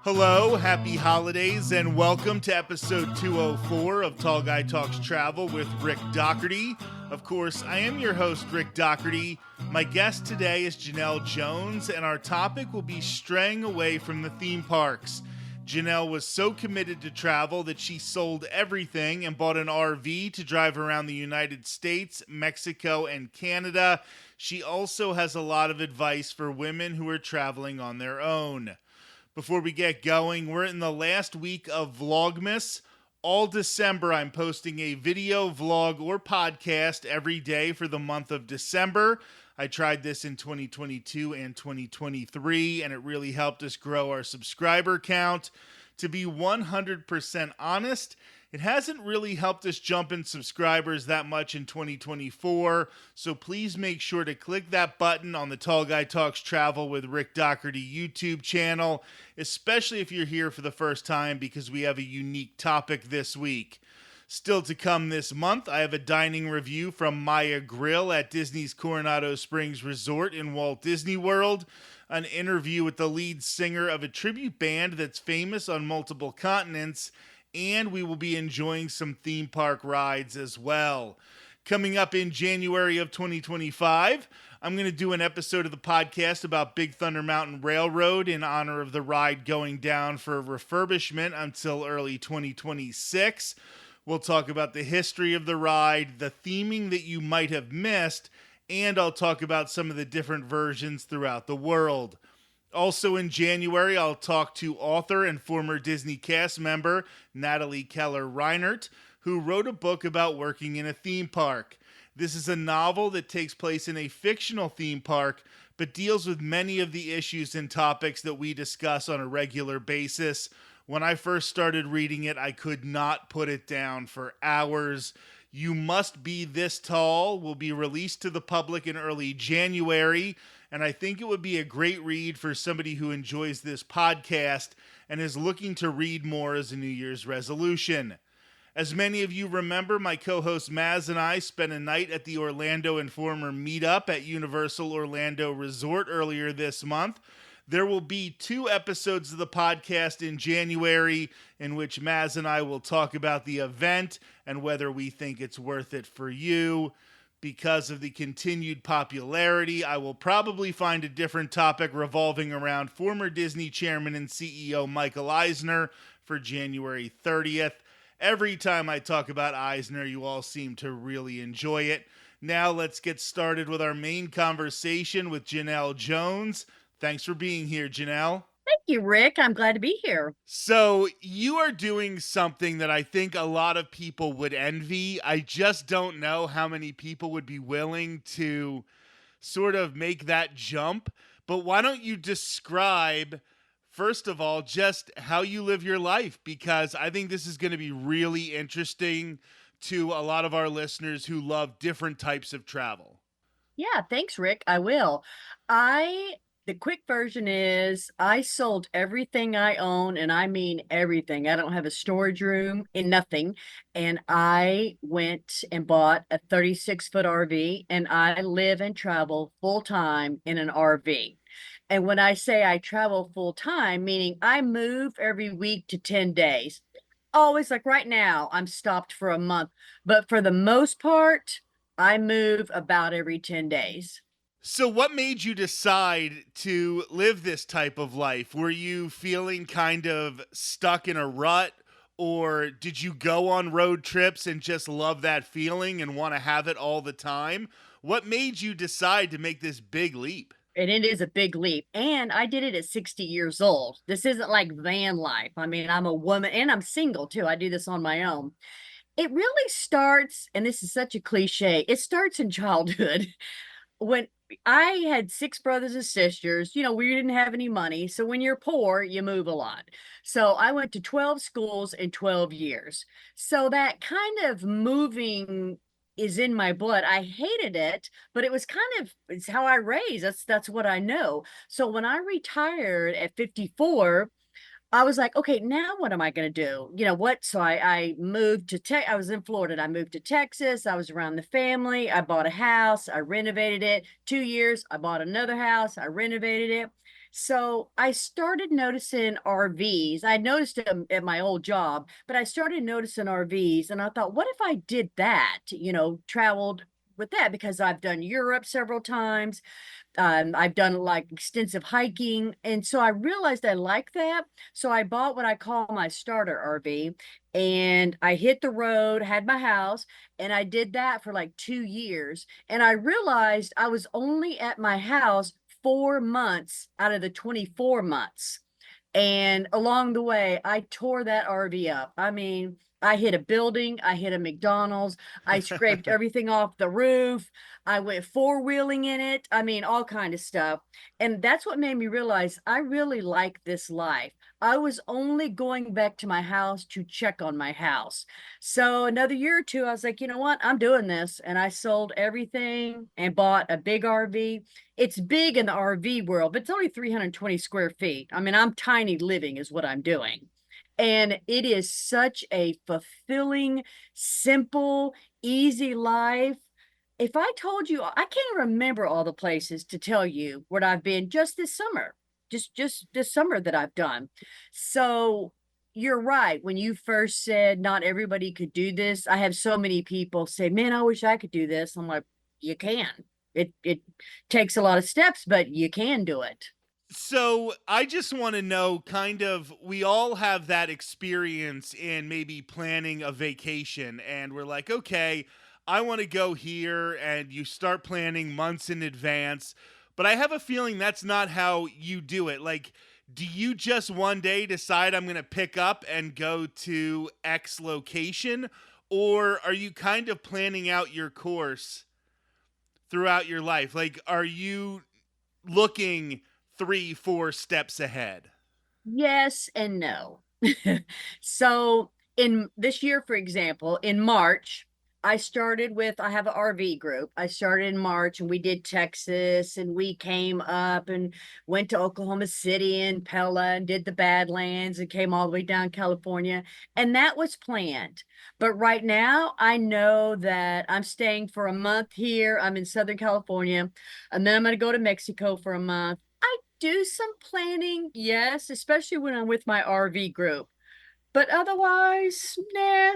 Hello, happy holidays, and welcome to episode 204 of Tall Guy Talks Travel with Rick Doherty. Of course, I am your host, Rick Doherty. My guest today is Janelle Jones, and our topic will be straying away from the theme parks. Janelle was so committed to travel that she sold everything and bought an RV to drive around the United States, Mexico, and Canada. She also has a lot of advice for women who are traveling on their own. Before we get going, we're in the last week of Vlogmas. All December, I'm posting a video, vlog, or podcast every day for the month of December. I tried this in 2022 and 2023, and it really helped us grow our subscriber count. To be 100% honest, it hasn't really helped us jump in subscribers that much in 2024, so please make sure to click that button on the Tall Guy Talks Travel with Rick Doherty YouTube channel, especially if you're here for the first time, because we have a unique topic this week. Still to come this month, I have a dining review from Maya Grill at Disney's Coronado Springs Resort in Walt Disney World, an interview with the lead singer of a tribute band that's famous on multiple continents, and we will be enjoying some theme park rides as well. Coming up in January of 2025, I'm going to do an episode of the podcast about Big Thunder Mountain Railroad in honor of the ride going down for refurbishment until early 2026. We'll talk about the history of the ride, the theming that you might have missed, and I'll talk about some of the different versions throughout the world. Also in January, I'll talk to author and former Disney cast member Natalie Keller-Reinert, who wrote a book about working in a theme park. This is a novel that takes place in a fictional theme park, but deals with many of the issues and topics that we discuss on a regular basis. When I first started reading it, I could not put it down for hours. You Must Be This Tall will be released to the public in early January, and I think it would be a great read for somebody who enjoys this podcast and is looking to read more as a New Year's resolution. As many of you remember, my co-host Maz and I spent a night at the Orlando Informer meetup at Universal Orlando Resort earlier this month. There will be 2 episodes of the podcast in January in which Maz and I will talk about the event and whether we think it's worth it for you. Because of the continued popularity, I will probably find a different topic revolving around former Disney chairman and CEO Michael Eisner for January 30th. Every time I talk about Eisner, you all seem to really enjoy it. Now let's get started with our main conversation with Janelle Jones. Thanks for being here, Janelle. Thank you, Rick. I'm glad to be here. So you are doing something that I think a lot of people would envy. I just don't know how many people would be willing to sort of make that jump. But why don't you describe, first of all, just how you live your life? Because I think this is going to be really interesting to a lot of our listeners who love different types of travel. Yeah, thanks, Rick. I will. The quick version is I sold everything I own, and I mean everything. I don't have a storage room in nothing. And I went and bought a 36-foot RV, and I live and travel full time in an RV. And when I say I travel full time, meaning I move every week to 10 days. Always, like right now, I'm stopped for a month. But for the most part, I move about every 10 days. So what made you decide to live this type of life? Were you feeling kind of stuck in a rut, or did you go on road trips and just love that feeling and want to have it all the time? What made you decide to make this big leap? And it is a big leap. And I did it at 60 years old. This isn't like van life. I mean, I'm a woman and I'm single too. I do this on my own. It really starts, and this is such a cliche, it starts in childhood. When I had 6 brothers and sisters, we didn't have any money. So when you're poor, you move a lot. So I went to 12 schools in 12 years. So that kind of moving is in my blood. I hated it, but it's how I raised. That's what I know. So when I retired at 54, I was like, okay, now what am I going to do? What? So I moved to I was in Florida. And I moved to Texas. I was around the family. I bought a house. I renovated it. 2 years. I bought another house. I renovated it. So I started noticing RVs. I noticed them at my old job, but I started noticing RVs and I thought, what if I did that? Traveled with that because I've done Europe several times. I've done like extensive hiking. And so I realized I like that. So I bought what I call my starter RV and I hit the road, had my house, and I did that for like 2 years. And I realized I was only at my house 4 months out of the 24 months. And along the way, I tore that RV up. I mean, I hit a building, I hit a McDonald's, I scraped everything off the roof. I went four-wheeling in it. I mean, all kind of stuff. And that's what made me realize I really like this life. I was only going back to my house to check on my house. So another year or two, I was like, you know what? I'm doing this. And I sold everything and bought a big RV. It's big in the RV world, but it's only 320 square feet. I mean, I'm tiny living is what I'm doing. And it is such a fulfilling, simple, easy life. If I told you, I can't remember all the places to tell you what I've been just this summer, just this summer that I've done. So you're right. When you first said not everybody could do this, I have so many people say, "Man, I wish I could do this." I'm like, "You can. It takes a lot of steps, but you can do it." So I just want to know kind of, we all have that experience in maybe planning a vacation and we're like, okay, I want to go here, and you start planning months in advance. But I have a feeling that's not how you do it. Like, do you just one day decide I'm going to pick up and go to X location? Or are you kind of planning out your course throughout your life? Like, are you looking 3, 4 steps ahead? Yes and no. So in this year, for example, in March, I have an RV group. I started in March and we did Texas and we came up and went to Oklahoma City and Pella and did the Badlands and came all the way down California. And that was planned. But right now, I know that I'm staying for a month here. I'm in Southern California, and then I'm going to go to Mexico for a month. I do some planning, yes, especially when I'm with my RV group. But otherwise, nah,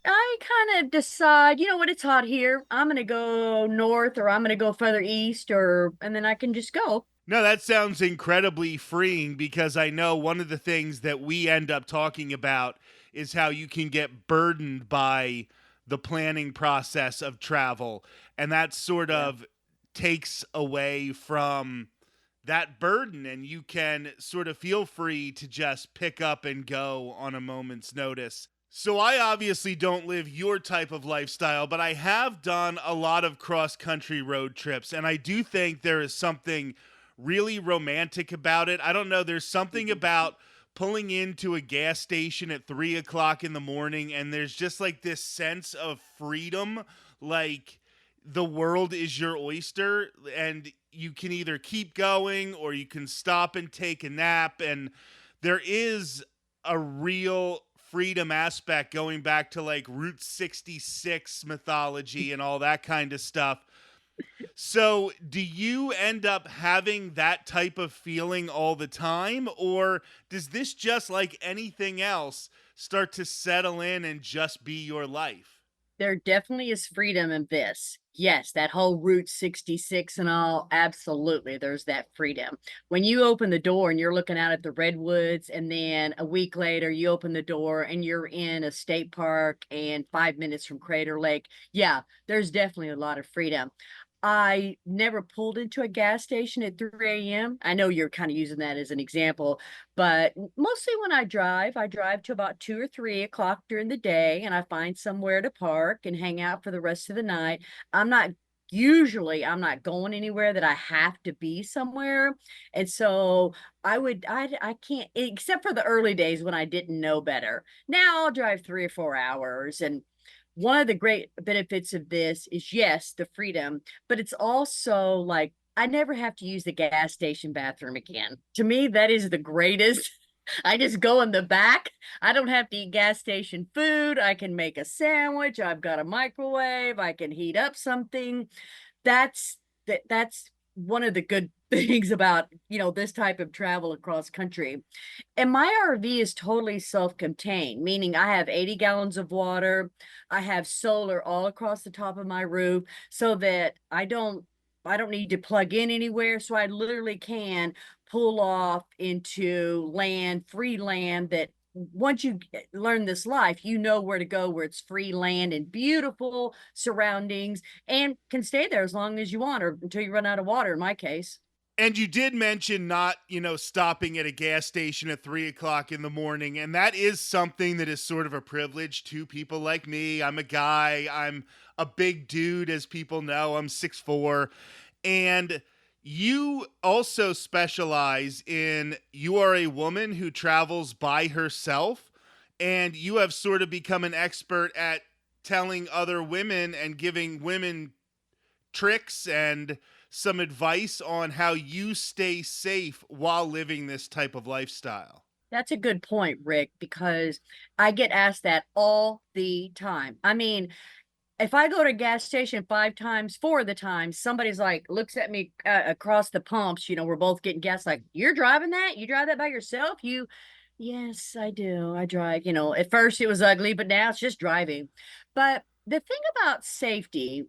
I kind of decide, you know what, it's hot here. I'm going to go north or I'm going to go further east and then I can just go. No, that sounds incredibly freeing, because I know one of the things that we end up talking about is how you can get burdened by the planning process of travel. And that sort Yeah. of takes away from that burden, and you can sort of feel free to just pick up and go on a moment's notice. So I obviously don't live your type of lifestyle, but I have done a lot of cross country road trips, and I do think there is something really romantic about it. I don't know, there's something about pulling into a gas station at 3 o'clock in the morning, and there's just like this sense of freedom, like the world is your oyster, and you can either keep going or you can stop and take a nap. And there is a real freedom aspect, going back to like Route 66 mythology and all that kind of stuff. So, do you end up having that type of feeling all the time, or does this, just like anything else, start to settle in and just be your life? There definitely is freedom in this. Yes, that whole Route 66 and all, absolutely, there's that freedom. When you open the door and you're looking out at the redwoods, and then a week later you open the door and you're in a state park and 5 minutes from Crater Lake, yeah, there's definitely a lot of freedom. I never pulled into a gas station at 3 a.m. I know you're kind of using that as an example, but mostly when I drive to about 2 or 3 o'clock during the day and I find somewhere to park and hang out for the rest of the night. I'm not I'm not going anywhere that I have to be somewhere. And so I can't, except for the early days when I didn't know better. Now I'll drive 3 or 4 hours. And one of the great benefits of this is, yes, the freedom, but it's also like I never have to use the gas station bathroom again. To me, that is the greatest. I just go in the back. I don't have to eat gas station food. I can make a sandwich. I've got a microwave. I can heat up something. That's that's one of the good things about, this type of travel across country. And my RV is totally self-contained, meaning I have 80 gallons of water. I have solar all across the top of my roof so that I don't need to plug in anywhere. So I literally can pull off into land, free land that once you learn this life, you know where to go, where it's free land and beautiful surroundings, and can stay there as long as you want or until you run out of water, in my case. And you did mention not, stopping at a gas station at 3 o'clock in the morning. And that is something that is sort of a privilege to people like me. I'm a guy, I'm a big dude, as people know. I'm 6'4". And you also specialize in, you are a woman who travels by herself. And you have sort of become an expert at telling other women and giving women tricks and some advice on how you stay safe while living this type of lifestyle. That's a good point, Rick, because I get asked that all the time. I mean, if I go to a gas station 5 times, four of the times, somebody's like, looks at me across the pumps, we're both getting gas, like, you're driving that? You drive that by yourself? Yes, I do. I drive, at first it was ugly, but now it's just driving. But the thing about safety,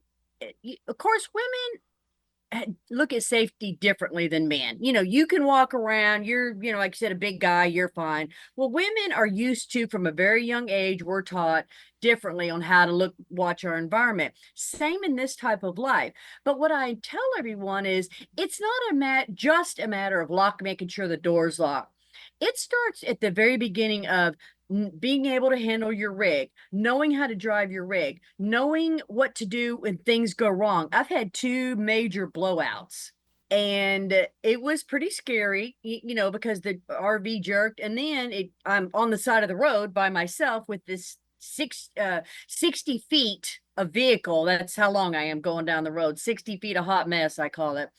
of course, women look at safety differently than men. You can walk around, you're, like I said, a big guy, you're fine. Well, women are used to, from a very young age, we're taught differently on how to watch our environment. Same in this type of life. But what I tell everyone is it's not just a matter of making sure the door's locked. It starts at the very beginning of being able to handle your rig, knowing how to drive your rig, knowing what to do when things go wrong. I've had two major blowouts and it was pretty scary, because the RV jerked, and then I'm on the side of the road by myself with this 60 feet of vehicle. That's how long I am going down the road. 60 feet of hot mess, I call it.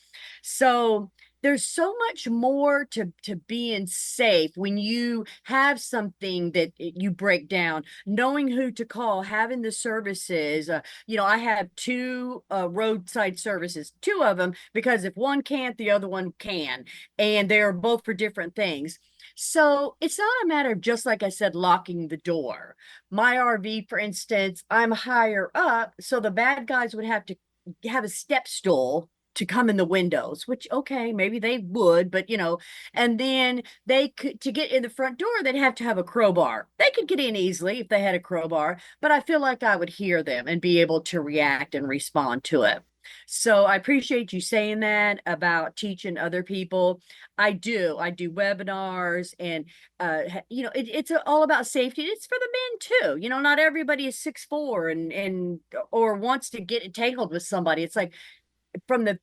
So there's so much more to being safe when you have something that you break down, knowing who to call, having the services. I have two roadside services, two of them, because if one can't, the other one can, and they're both for different things. So it's not a matter of, just like I said, locking the door. My RV, for instance, I'm higher up, so the bad guys would have to have a step stool to come in the windows, which, okay, maybe they would, but and then they could, to get in the front door, they'd have to have a crowbar. They could get in easily if they had a crowbar, but I feel like I would hear them and be able to react and respond to it. So I appreciate you saying that about teaching other people. I do webinars, and it's all about safety. It's for the men too. Not everybody is 6'4" and or wants to get entangled with somebody. It's like, from the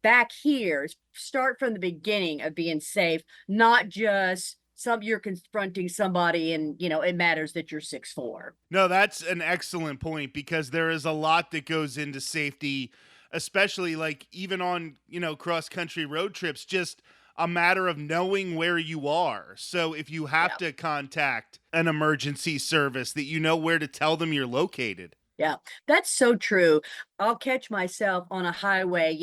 back here, start from the beginning of being safe, not just you're confronting somebody and it matters that you're 6'4". No, that's an excellent point, because there is a lot that goes into safety, especially like even on, cross country road trips, just a matter of knowing where you are. So if you have to contact an emergency service, that you know where to tell them you're located. Yeah, that's so true. I'll catch myself on a highway,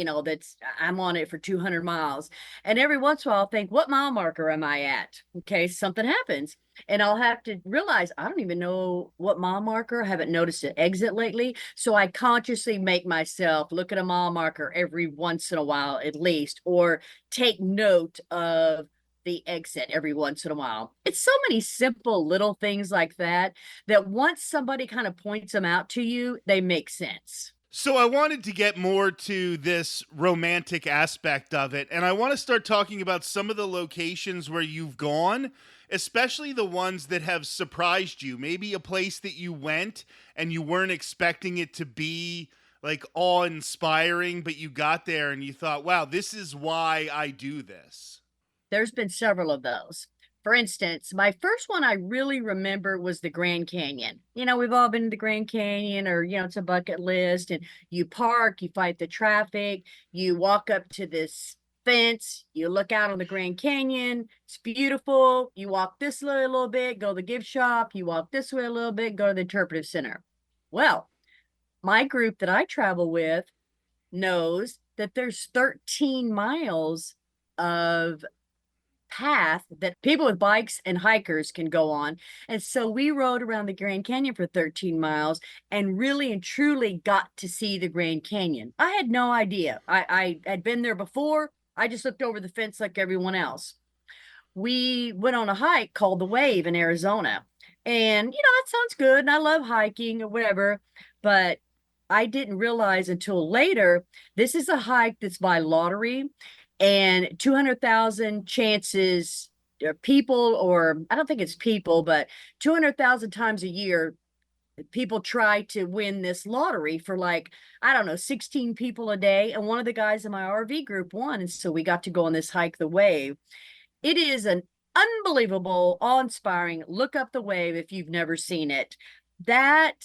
I'm on it for 200 miles. And every once in a while, I'll think, what mile marker am I at? In case something happens. And I'll have to realize I don't even know what mile marker. I haven't noticed an exit lately. So I consciously make myself look at a mile marker every once in a while, at least, or take note of the exit every once in a while. It's so many simple little things like that that once somebody kind of points them out to you, they make sense. So I wanted to get more to this romantic aspect of it, and I want to start talking about some of the locations where you've gone, especially the ones that have surprised you. Maybe a place that you went and you weren't expecting it to be like awe-inspiring, but you got there and you thought, wow, this is why I do this. There's been several of those. For instance, my first one I really remember was the Grand Canyon. We've all been to the Grand Canyon, or, it's a bucket list, and you park, you fight the traffic, you walk up to this fence, you look out on the Grand Canyon. It's beautiful. You walk this way a little bit, go to the gift shop, you walk this way a little bit, go to the interpretive center. Well, my group that I travel with knows that there's 13 miles of path that people with bikes and hikers can go on. And so we rode around the Grand Canyon for 13 miles and really and truly got to see the Grand Canyon. I had no idea. I had been there before. I just looked over the fence like everyone else. We went on a hike called the Wave in Arizona. And, it sounds good. And I love hiking or whatever. But I didn't realize until later this is a hike that's by lottery and 200,000 chances people, or I don't think it's people, but 200,000 times a year, people try to win this lottery for like, I don't know, 16 people a day. And one of the guys in my RV group won. And so we got to go on this hike, the Wave. It is an unbelievable, awe-inspiring. Look up the Wave if you've never seen it. That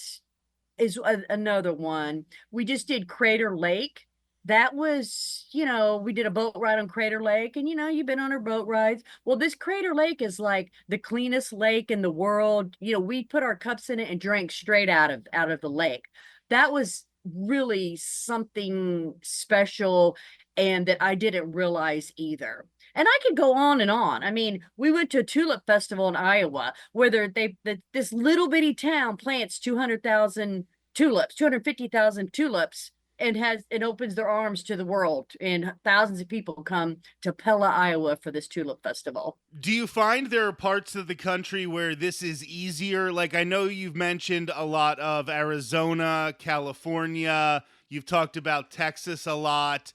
is another one. We just did Crater Lake. That was, we did a boat ride on Crater Lake, and you've been on our boat rides. Well, this Crater Lake is like the cleanest lake in the world. We put our cups in it and drank straight out of the lake. That was really something special and that I didn't realize either. And I could go on and on. I mean, we went to a tulip festival in Iowa where this little bitty town plants 200,000 tulips, 250,000 tulips, and opens their arms to the world. And thousands of people come to Pella, Iowa for this tulip festival. Do you find there are parts of the country where this is easier? Like, I know you've mentioned a lot of Arizona, California. You've talked about Texas a lot.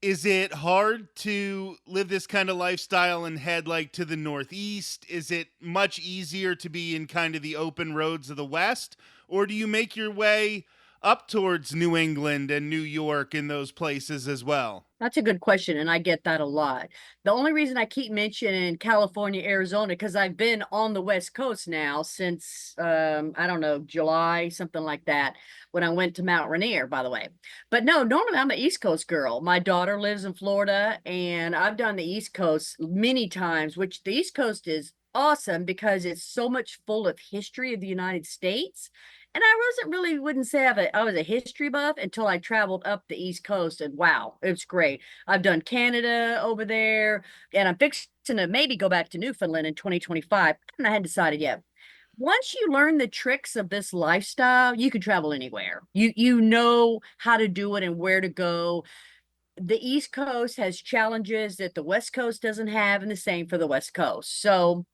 Is it hard to live this kind of lifestyle and head like to the Northeast? Is it much easier to be in kind of the open roads of the West? Or do you make your way up towards New England and New York and those places as well? That's a good question, and I get that a lot. The only reason I keep mentioning California, Arizona, because I've been on the West Coast now since I don't know, July, something like that, when I went to Mount Rainier, by the way. But no, normally I'm an East Coast girl. My daughter lives in Florida, and I've done the East Coast many times, which the East Coast is awesome because it's so much full of history of the United States. And I wouldn't say I was a history buff until I traveled up the East Coast, and wow, it's great. I've done Canada over there, and I'm fixing to maybe go back to Newfoundland in 2025. And I hadn't decided yet. Once you learn the tricks of this lifestyle, you can travel anywhere. You know how to do it and where to go. The East Coast has challenges that the West Coast doesn't have, and the same for the West Coast. So,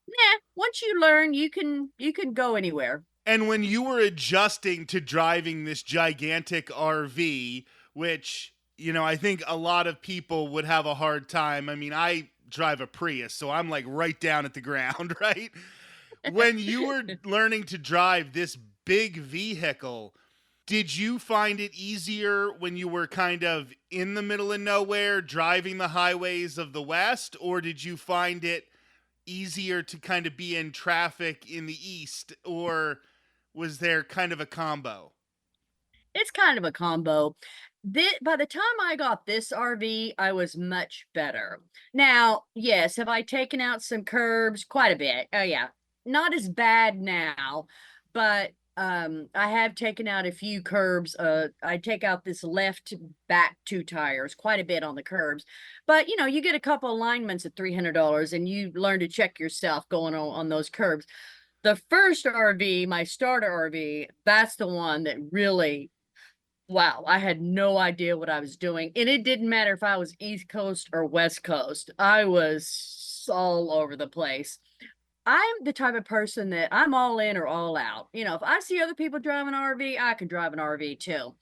once you learn, you can go anywhere. And when you were adjusting to driving this gigantic RV, which, I think a lot of people would have a hard time. I mean, I drive a Prius, so I'm like right down at the ground, right? When you were learning to drive this big vehicle, did you find it easier when you were kind of in the middle of nowhere driving the highways of the West, or did you find it easier to kind of be in traffic in the East, or was there kind of a combo? It's kind of a combo. By the time I got this RV, I was much better. Now, yes, have I taken out some curbs? Quite a bit. Oh yeah. Not as bad now, but I have taken out a few curbs. I take out this left back two tires, quite a bit on the curbs. But you get a couple alignments at $300 and you learn to check yourself going on those curbs. The first RV, my starter RV, that's the one that really, wow, I had no idea what I was doing. And it didn't matter if I was East Coast or West Coast. I was all over the place. I'm the type of person that I'm all in or all out. If I see other people drive an RV, I can drive an RV too.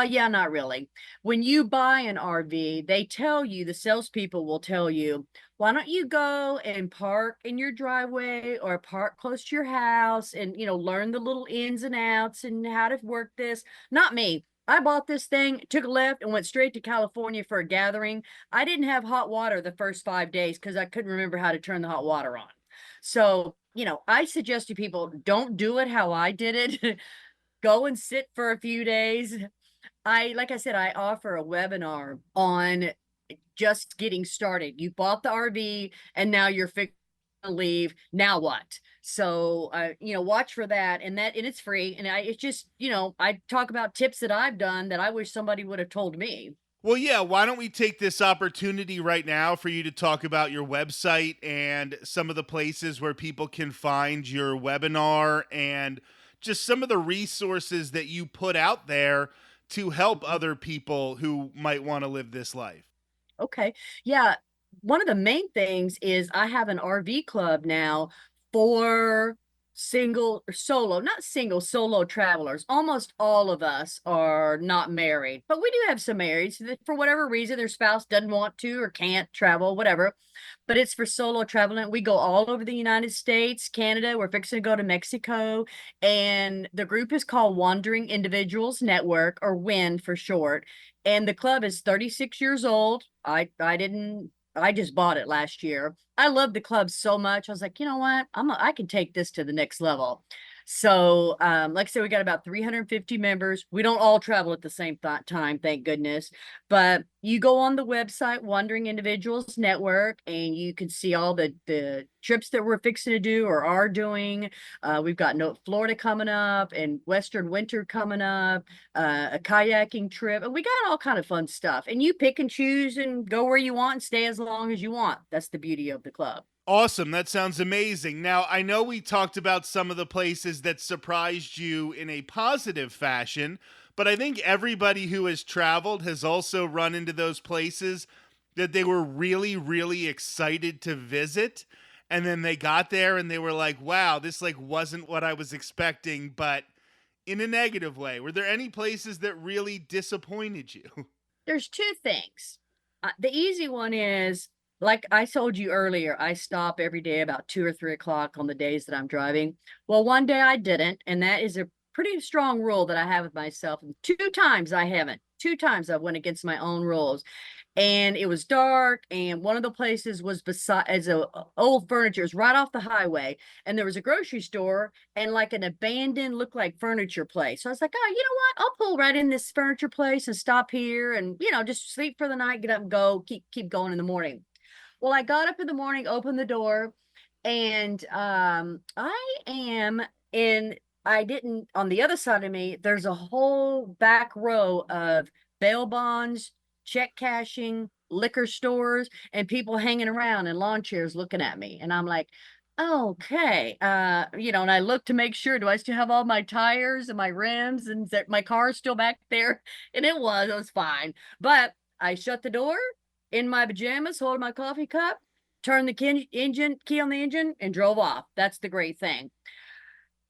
Yeah, not really. When you buy an RV, the salespeople will tell you, why don't you go and park in your driveway or park close to your house and, learn the little ins and outs and how to work this. Not me. I bought this thing, took a left, and went straight to California for a gathering. I didn't have hot water the first 5 days because I couldn't remember how to turn the hot water on. So, I suggest to people don't do it how I did it. Go and sit for a few days. Like I said, I offer a webinar on just getting started. You bought the RV and now you're fixing to leave. Now what? So, watch for that. And it's free. And it's just, I talk about tips that I've done that I wish somebody would have told me. Well, yeah, why don't we take this opportunity right now for you to talk about your website and some of the places where people can find your webinar and just some of the resources that you put out there to help Mhm. other people who might want to live this life. Okay. Yeah. One of the main things is I have an RV club now for single or solo, not single, solo travelers. Almost all of us are not married, but we do have some marrieds that for whatever reason their spouse doesn't want to or can't travel, whatever. But it's for solo traveling. We go all over the United States, Canada. We're fixing to go to Mexico. And the group is called Wandering Individuals Network, or WIN for short. And the club is 36 years old. I just bought it last year. I love the club so much. I was like, you know what? I can take this to the next level. So, like I said, we got about 350 members. We don't all travel at the same time, thank goodness. But you go on the website, Wandering Individuals Network, and you can see all the trips that we're fixing to do or are doing. We've got Florida coming up and Western Winter coming up, a kayaking trip, and we got all kind of fun stuff. And you pick and choose and go where you want and stay as long as you want. That's the beauty of the club. Awesome. That sounds amazing. Now, I know we talked about some of the places that surprised you in a positive fashion, but I think everybody who has traveled has also run into those places that they were really, really excited to visit. And then they got there and they were like, wow, this like wasn't what I was expecting, but in a negative way. Were there any places that really disappointed you? There's two things. The easy one is, like I told you earlier, I stop every day about 2 or 3 o'clock on the days that I'm driving. Well, one day I didn't, and that is a pretty strong rule that I have with myself. And two times I haven't. Two times I went against my own rules, and it was dark. And one of the places was beside as a old furniture, it was right off the highway, and there was a grocery store and like an abandoned, looked like furniture place. So I was like, oh, you know what? I'll pull right in this furniture place and stop here, and just sleep for the night, get up and go, keep going in the morning. Well, I got up in the morning, opened the door, and I am in. I didn't. On the other side of me, there's a whole back row of bail bonds, check cashing, liquor stores, and people hanging around in lawn chairs looking at me. And I'm like, okay, and I look to make sure, do I still have all my tires and my rims, and my car's still back there? And it was fine. But I shut the door in my pajamas, holding my coffee cup, turned the key on the engine, and drove off. That's the great thing.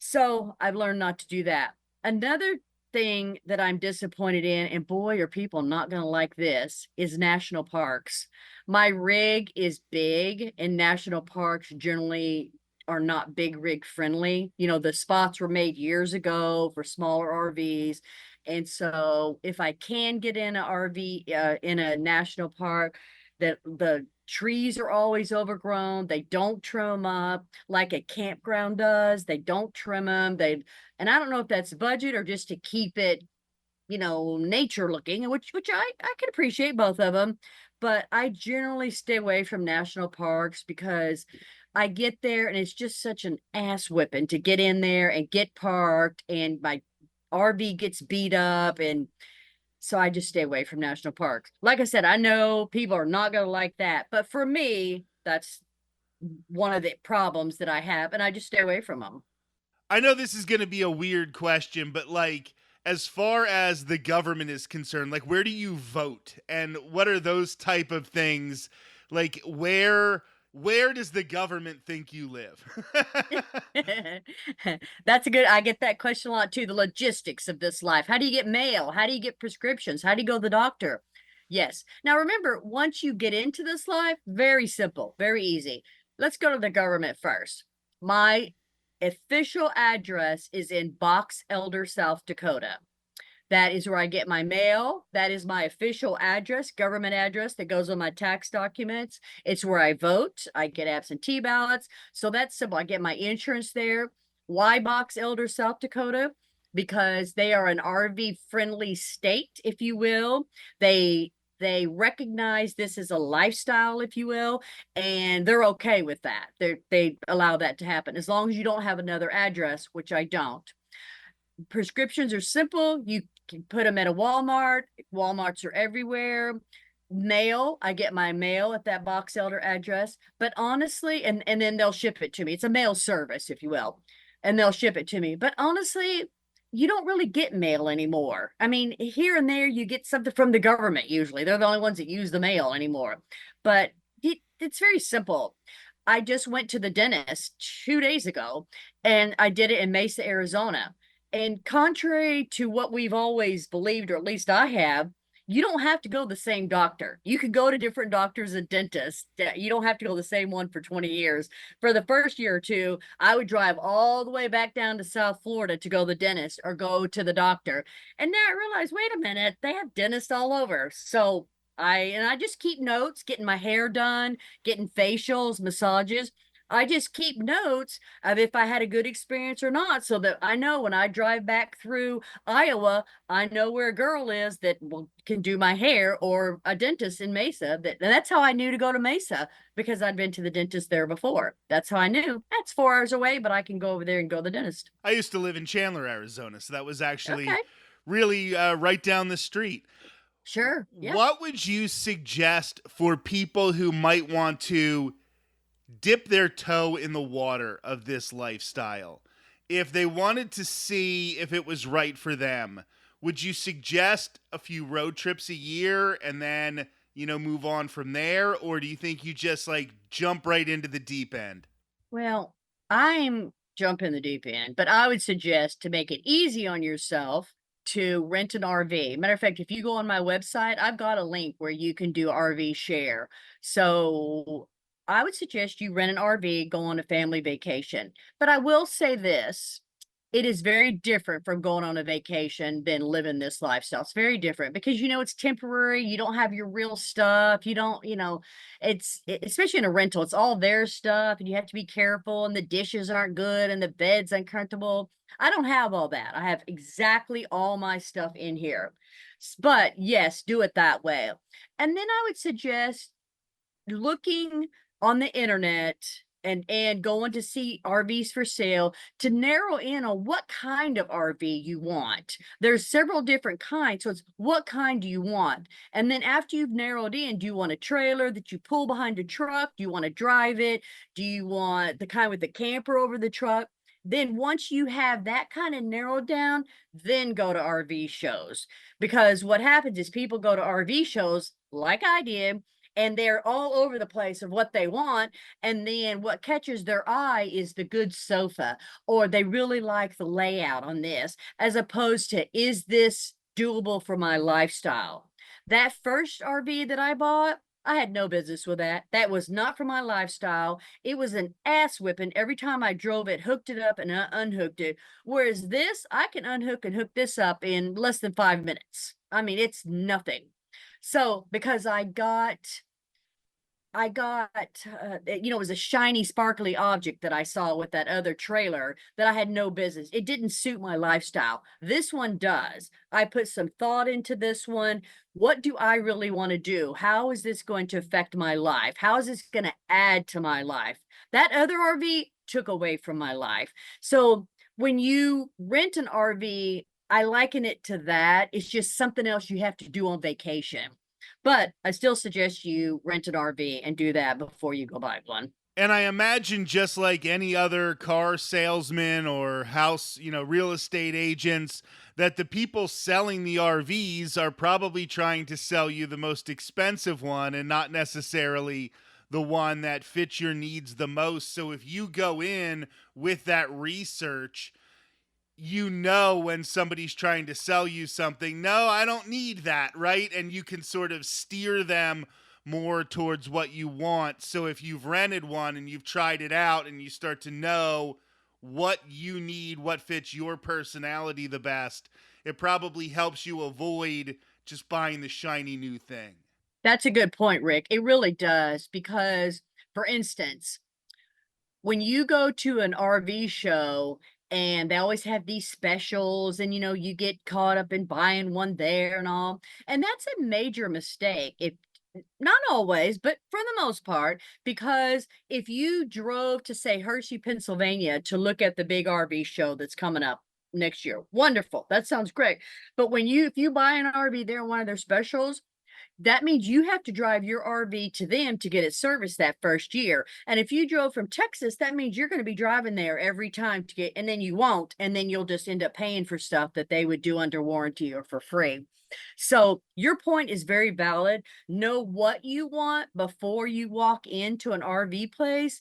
So I've learned not to do that. Another thing that I'm disappointed in, and boy, are people not going to like this, is national parks. My rig is big, and national parks generally are not big rig friendly. The spots were made years ago for smaller RVs. And so if I can get in an RV in a national park, that the trees are always overgrown. They don't trim them up like a campground does. They don't trim them. And I don't know if that's budget or just to keep it, nature looking, which I can appreciate both of them. But I generally stay away from national parks because I get there and it's just such an ass whipping to get in there and get parked, and my RV gets beat up, and so I just stay away from national parks. Like I said, I know people are not going to like that, but for me, that's one of the problems that I have, and I just stay away from them. I know this is going to be a weird question, but like, as far as the government is concerned, like, where do you vote, and what are those type of things? Like, where does the government think you live? That's a good, I get that question a lot too. The logistics of this life. How do you get mail? How do you get prescriptions? How do you go to the doctor? Yes. Now remember, once you get into this life, very simple, very easy. Let's go to the government first. My official address is in Box Elder, South Dakota. That is where I get my mail. That is my official address, government address that goes on my tax documents. It's where I vote. I get absentee ballots. So that's simple. I get my insurance there. Why Box Elder, South Dakota? Because they are an RV friendly state, if you will. They recognize this as a lifestyle, if you will, and they're okay with that. They allow that to happen as long as you don't have another address, which I don't. Prescriptions are simple. You can put them at a Walmart. Walmarts are everywhere. Mail, I get my mail at that box elder address. But honestly, and then they'll ship it to me. It's a mail service, if you will, and they'll ship it to me. But honestly, you don't really get mail anymore. I mean, here and there you get something from the government. Usually, they're the only ones that use the mail anymore. But it's very simple. I just went to the dentist 2 days ago, and I did it in Mesa, Arizona. And contrary to what we've always believed, or at least I have, you don't have to go to the same doctor. You can go to different doctors and dentists. You don't have to go to the same one for 20 years. For the first year or two, I would drive all the way back down to South Florida to go to the dentist or go to the doctor. And now I realized, wait a minute, they have dentists all over. So I just keep notes, getting my hair done, getting facials, massages. I just keep notes of if I had a good experience or not, so that I know when I drive back through Iowa, I know where a girl is that can do my hair, or a dentist in Mesa. And that's how I knew to go to Mesa, because I'd been to the dentist there before. That's how I knew. That's 4 hours away, but I can go over there and go to the dentist. I used to live in Chandler, Arizona, so that was actually Okay. really right down the street. Sure. Yeah. What would you suggest for people who might want to dip their toe in the water of this lifestyle? If they wanted to see if it was right for them, would you suggest a few road trips a year and then, move on from there? Or do you think you just like jump right into the deep end? Well, I'm jumping the deep end, but I would suggest, to make it easy on yourself, to rent an RV. Matter of fact, if you go on my website, I've got a link where you can do RV share. So I would suggest you rent an RV, go on a family vacation. But I will say this, it is very different from going on a vacation than living this lifestyle. It's very different because it's temporary. You don't have your real stuff. You don't, especially in a rental, it's all their stuff, and you have to be careful, and the dishes aren't good, and the bed's uncomfortable. I don't have all that. I have exactly all my stuff in here. But yes, do it that way. And then I would suggest looking on the internet and going to see RVs for sale, to narrow in on what kind of RV you want. There's several different kinds, so it's what kind do you want? And then after you've narrowed in, do you want a trailer that you pull behind a truck? Do you want to drive it? Do you want the kind with the camper over the truck? Then once you have that kind of narrowed down, then go to RV shows. Because what happens is people go to RV shows like I did, and they're all over the place of what they want. And then what catches their eye is the good sofa, or they really like the layout on this, as opposed to, is this doable for my lifestyle? That first RV that I bought, I had no business with that. That was not for my lifestyle. It was an ass whipping every time I drove it, hooked it up and unhooked it. Whereas this, I can unhook and hook this up in less than 5 minutes. I mean, it's nothing. So because it was a shiny, sparkly object that I saw with that other trailer that I had no business. It didn't suit my lifestyle. This one does. I put some thought into this one. What do I really want to do? How is this going to affect my life? How is this going to add to my life? That other RV took away from my life. So when you rent an RV, I liken it to that. It's just something else you have to do on vacation. But I still suggest you rent an RV and do that before you go buy one. And I imagine, just like any other car salesman or house, real estate agents, that the people selling the RVs are probably trying to sell you the most expensive one and not necessarily the one that fits your needs the most. So if you go in with that research, when somebody's trying to sell you something, no, I don't need that, right? And you can sort of steer them more towards what you want. So if you've rented one and you've tried it out and you start to know what you need, what fits your personality the best, it probably helps you avoid just buying the shiny new thing. That's a good point, Rick. It really does. Because, for instance, when you go to an RV show, and they always have these specials, and you get caught up in buying one there and all, and that's a major mistake. If not always, but for the most part, because if you drove to, say, Hershey, Pennsylvania to look at the big RV show that's coming up, next year. Wonderful. That sounds great. But if you buy an RV there in one of their specials, that means you have to drive your RV to them to get it serviced that first year. And if you drove from Texas, that means you're going to be driving there every time to get, and then you won't. And then you'll just end up paying for stuff that they would do under warranty or for free. So your point is very valid. Know what you want before you walk into an RV place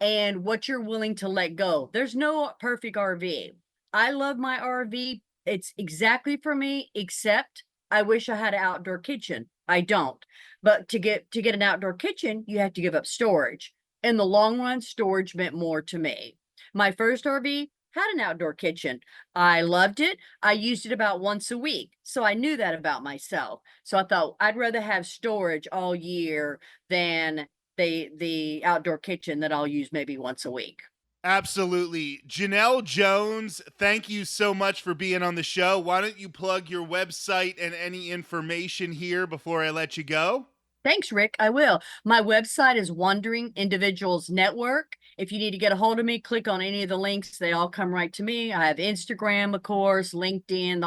and what you're willing to let go. There's no perfect RV. I love my RV. It's exactly for me, except I wish I had an outdoor kitchen. I don't. But to get an outdoor kitchen, you have to give up storage. In the long run, storage meant more to me. My first RV had an outdoor kitchen. I loved it. I used it about once a week. So I knew that about myself. So I thought I'd rather have storage all year than the outdoor kitchen that I'll use maybe once a week. Absolutely. Janelle Jones, thank you so much for being on the show. Why don't you plug your website and any information here before I let you go? Thanks, Rick. I will. My website is Wandering Individuals Network. If you need to get a hold of me, click on any of the links. They all come right to me. I have Instagram, of course, LinkedIn,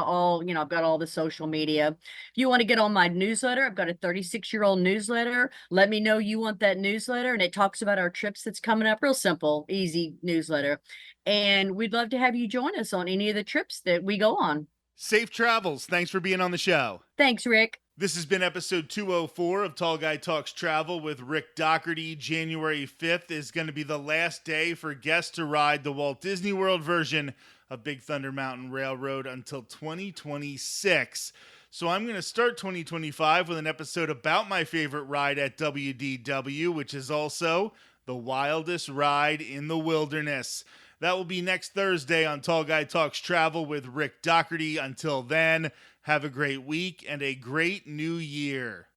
I've got all the social media. If you want to get on my newsletter, I've got a 36-year-old newsletter. Let me know you want that newsletter. And it talks about our trips that's coming up. Real simple, easy newsletter. And we'd love to have you join us on any of the trips that we go on. Safe travels. Thanks for being on the show. Thanks, Rick. This has been episode 204 of Tall Guy Talks Travel with Rick Doherty. January 5th is going to be the last day for guests to ride the Walt Disney World version of Big Thunder Mountain Railroad until 2026. So I'm going to start 2025 with an episode about my favorite ride at WDW, which is also the wildest ride in the wilderness. That will be next Thursday on Tall Guy Talks Travel with Rick Doherty. Until then, have a great week and a great new year.